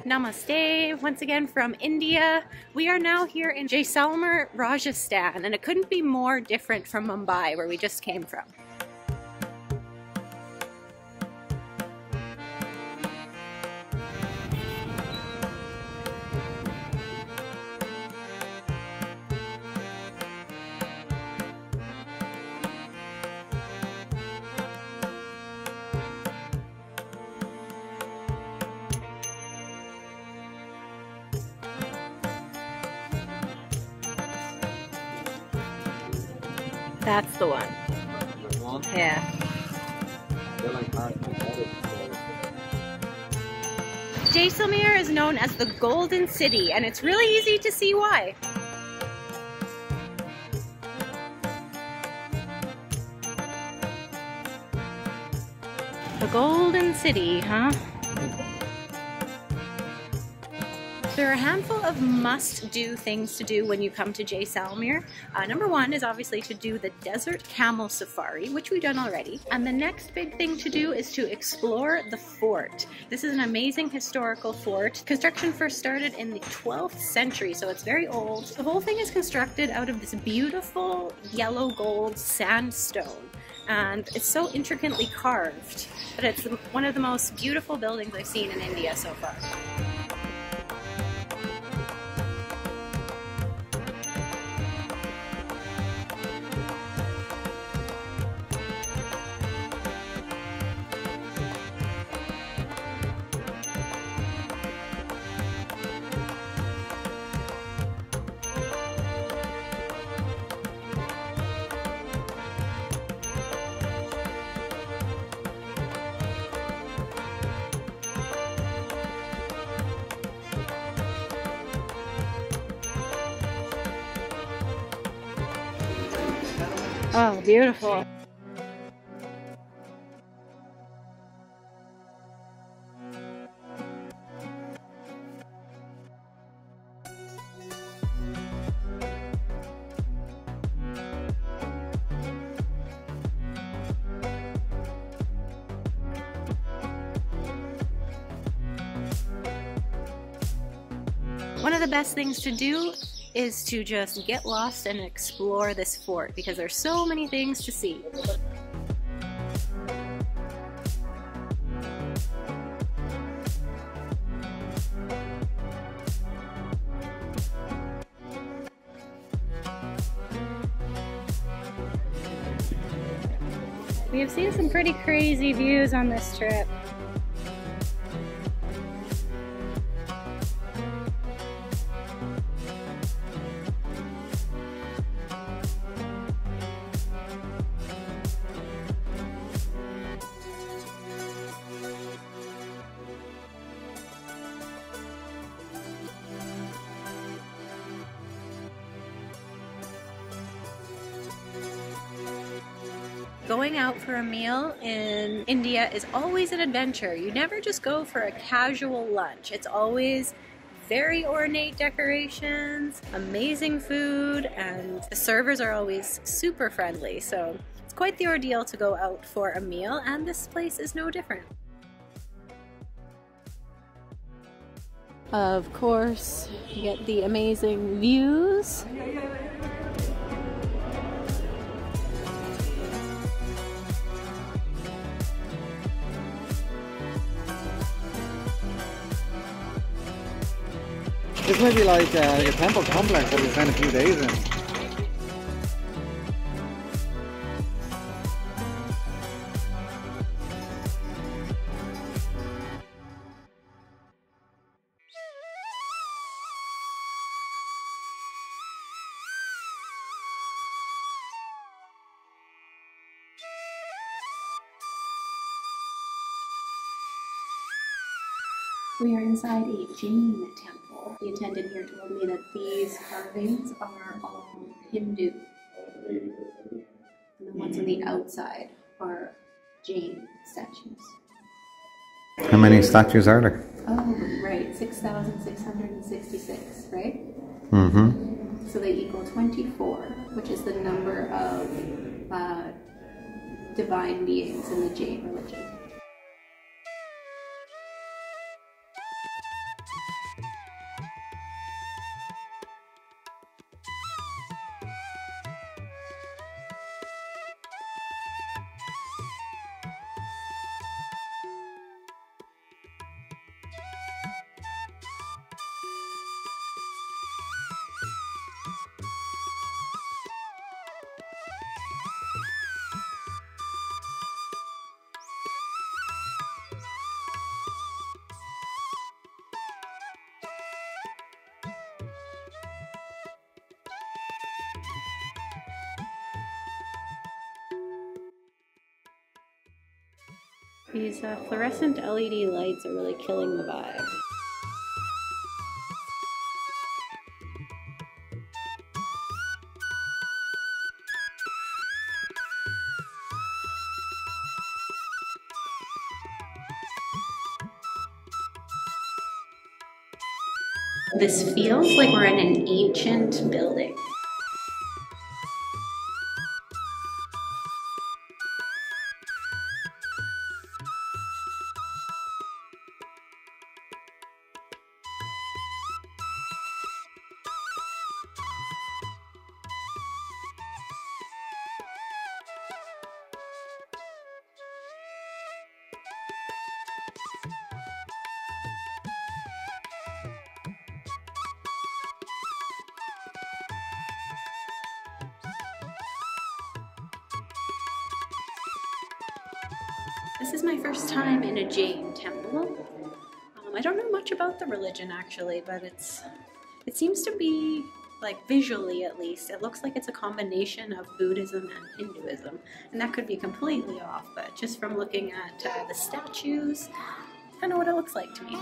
Namaste, once again from India. We are now here in Jaisalmer, Rajasthan, and it couldn't be more different from Mumbai, where we just came from. That's the one. Yeah. Jaisalmer is known as the Golden City, and it's really easy to see why. The Golden City, huh? There are a handful of must-do things to do when you come to Jaisalmer. Number one is obviously to do the desert camel safari, which we've done already. And the next big thing to do is to explore the fort. This is an amazing historical fort. Construction first started in the 12th century, so it's very old. The whole thing is constructed out of this beautiful yellow gold sandstone. And it's so intricately carved, but it's one of the most beautiful buildings I've seen in India so far. Oh, beautiful. One of the best things to do is to just get lost and explore this fort because there's so many things to see. We have seen some pretty crazy views on this trip. Going out for a meal in India is always an adventure. You never just go for a casual lunch. It's always very ornate decorations, amazing food, and the servers are always super friendly. So it's quite the ordeal to go out for a meal, and this place is no different. Of course, you get the amazing views. This might be like a temple complex that we spent a few days in. We are inside a Jain Temple. The attendant here told me that these carvings are all Hindu. And the ones on the outside are Jain statues. How many statues are there? Oh, right. 6,666, right? Mm-hmm. So they equal 24, which is the number of divine beings in the Jain religion. These fluorescent LED lights are really killing the vibe. This feels like we're in an ancient building. This is my first time in a Jain Temple. I don't know much about the religion actually, but it seems to be, like visually at least, it looks like it's a combination of Buddhism and Hinduism. And that could be completely off, but just from looking at the statues, I know what it looks like to me.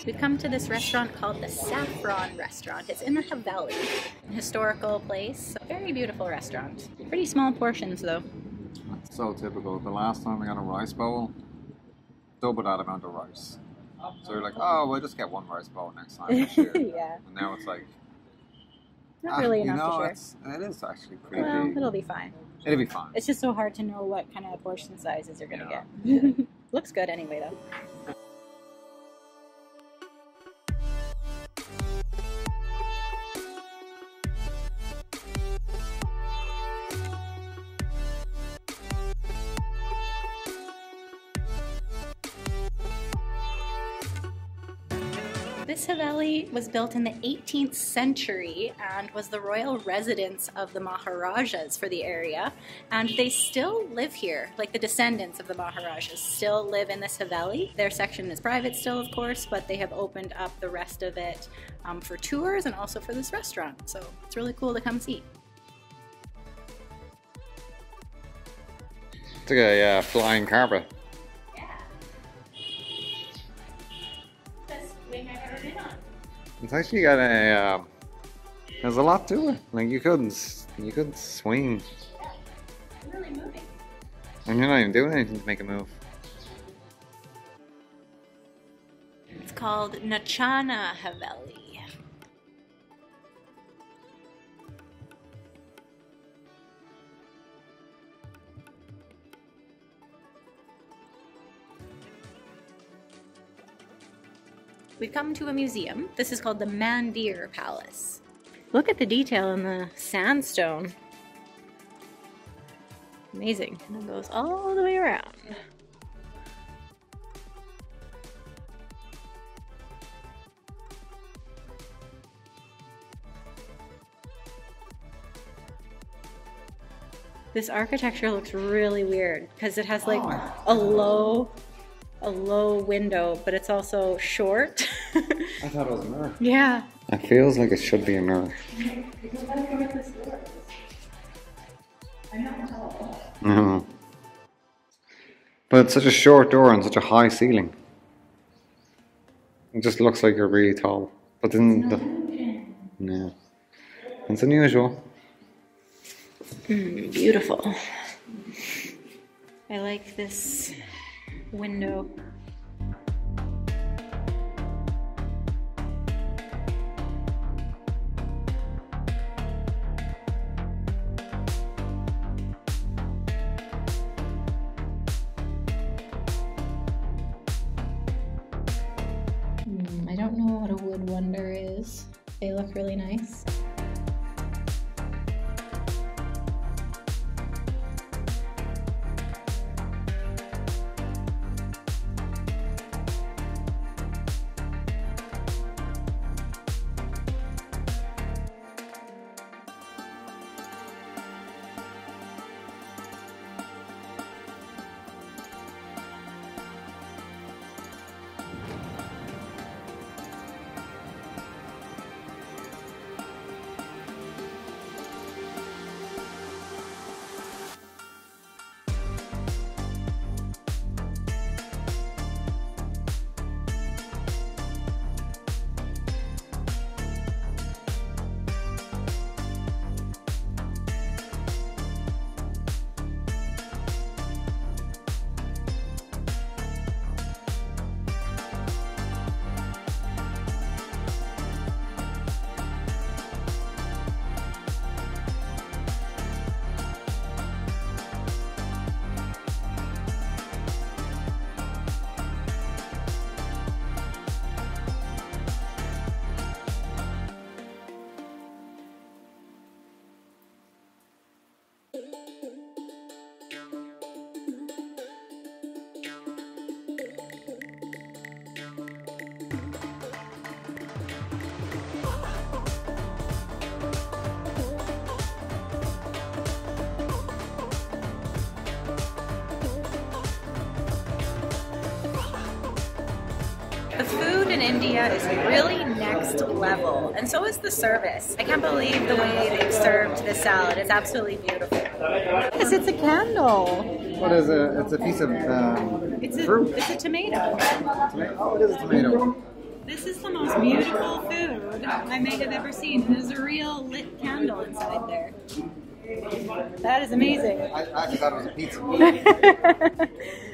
We've come to this restaurant called the Saffron Restaurant. It's in the Haveli, a historical place. A very beautiful restaurant. Pretty small portions though. That's so typical. The last time I got a rice bowl, double that amount of rice. So you're like, oh, we'll just get one rice bowl next time. Yeah. And now it's like, not really enough to share. It is actually pretty Well, big. it'll be fine. It'll be fine. It's just so hard to know what kind of portion sizes you're gonna get. Looks good anyway though. This Haveli was built in the 18th century and was the royal residence of the Maharajas for the area, and they still live here. Like the descendants of the Maharajas still live in this Haveli. Their section is private still, of course, but they have opened up the rest of it for tours and also for this restaurant, so it's really cool to come see. It's like a flying carpet. It's actually got a, there's a lot to it. Like you couldn't swing. Yeah, it's really moving. And you're not even doing anything to make it move. It's called Nachana Haveli. We've come to a museum. This is called the Mandir Palace. Look at the detail in the sandstone. Amazing. And it goes all the way around. This architecture looks really weird because it has like a low window, but it's also short. I thought it was a mirror. Yeah. It feels like it should be a mirror. No. But it's such a short door and such a high ceiling. It just looks like you're really tall. But then no. It's unusual. Beautiful. I like this window. I don't know what a wood wonder is. They look really nice. The food in India is really next level, and so is the service. I can't believe the way they've served this salad. It's absolutely beautiful. Yes, it's a candle. What is it? It's a piece of fruit. It's a tomato. Oh, it is a tomato. This is the most beautiful food I may have ever seen. There's a real lit candle inside there. That is amazing. I actually thought it was a pizza.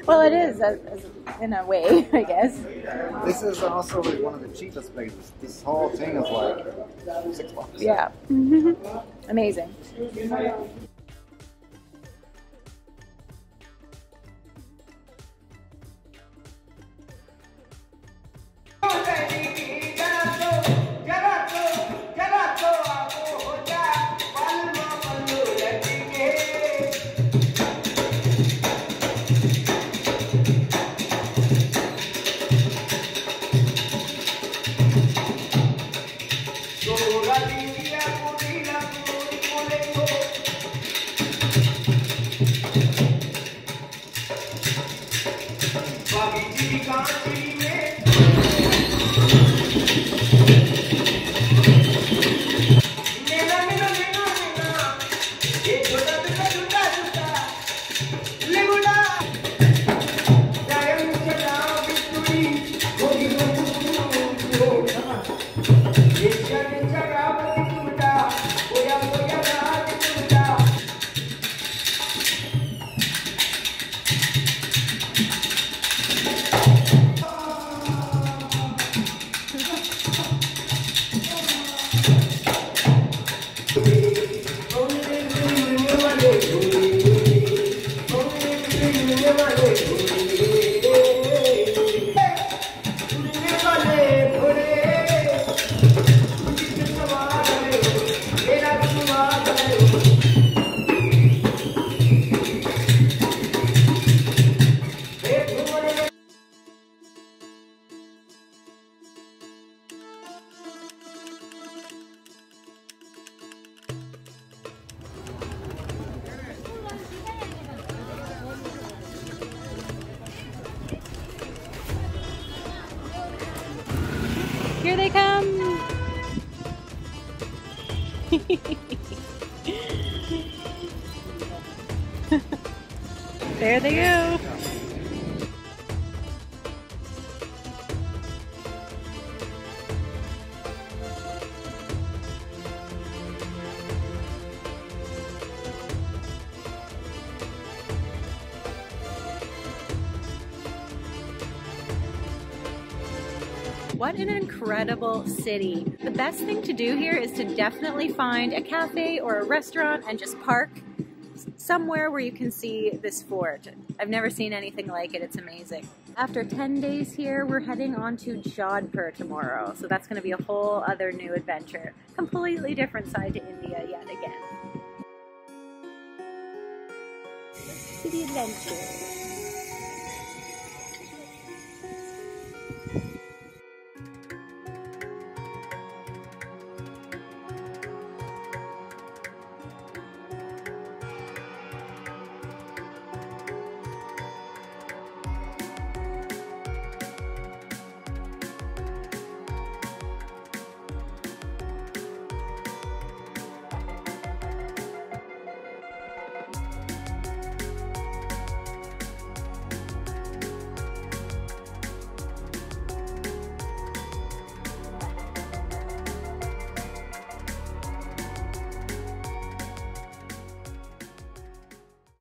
Well, it is, in a way, I guess. This is also like one of the cheapest places. This whole thing is like $6. Yeah. Amazing. Here they come! There they go! What an incredible city. The best thing to do here is to definitely find a cafe or a restaurant and just park somewhere where you can see this fort. I've never seen anything like it. It's amazing. After 10 days here, we're heading on to Jodhpur tomorrow. So that's going to be a whole other new adventure. Completely different side to India yet again. City adventure.